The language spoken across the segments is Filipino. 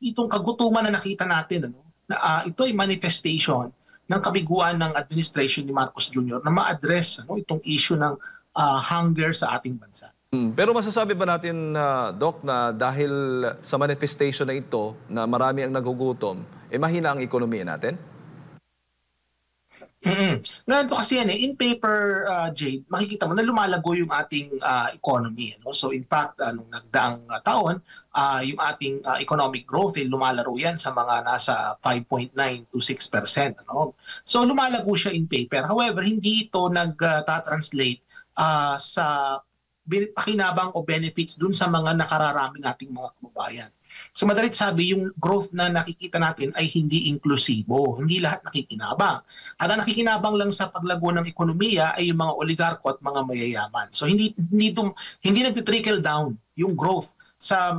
itong kagutuman na nakita natin, ano, na ito ay manifestation ng kabiguan ng administration ni Marcos Jr. na ma-address, ano, itong issue ng hunger sa ating bansa. Pero masasabi ba natin, Doc, na dahil sa manifestation na ito na marami ang nagugutom, mahina ang ekonomiya natin? Ngayon to kasi yan eh, in paper, Jade, makikita mo na lumalago yung ating economy. No? So in fact, nung nagdaang taon, yung ating economic growth, lumalaro yan sa mga nasa 5.9 to 6%. Ano? So lumalago siya in paper. However, hindi ito nag-translate sa pakinabang o benefits dun sa mga nakararaming ating mga kababayan. So madalit sabi, yung growth na nakikita natin ay hindi inklusibo. Hindi lahat nakikinabang. At ang nakikinabang lang sa paglago ng ekonomiya ay yung mga oligarko at mga mayayaman. So hindi nagti-trickle down yung growth sa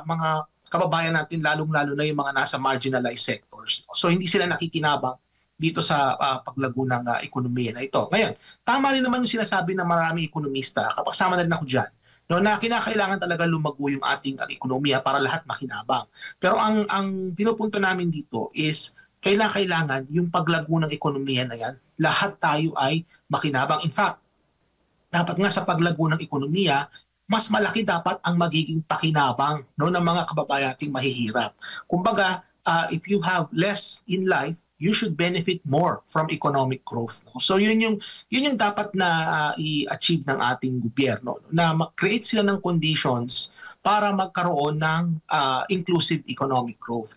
mga kababayan natin, lalong-lalo na yung mga nasa marginalized sectors. So hindi sila nakikinabang dito sa paglago ng ekonomiya na ito. Ngayon, tama rin naman yung sinasabi ng maraming ekonomista, kapasama na rin ako dyan, no, na kinakailangan talaga lumago yung ating ekonomiya para lahat makinabang. Pero ang pinupunto namin dito is kailangan yung paglago ng ekonomiya na yan, lahat tayo ay makinabang. In fact, dapat nga sa paglago ng ekonomiya, mas malaki dapat ang magiging pakinabang, no, ng mga kababayan nating mahihirap. Kumbaga, if you have less in life, you should benefit more from economic growth. No? So yun yung dapat na i-achieve ng ating gobyerno, no? Na mag-create sila ng conditions para magkaroon ng inclusive economic growth.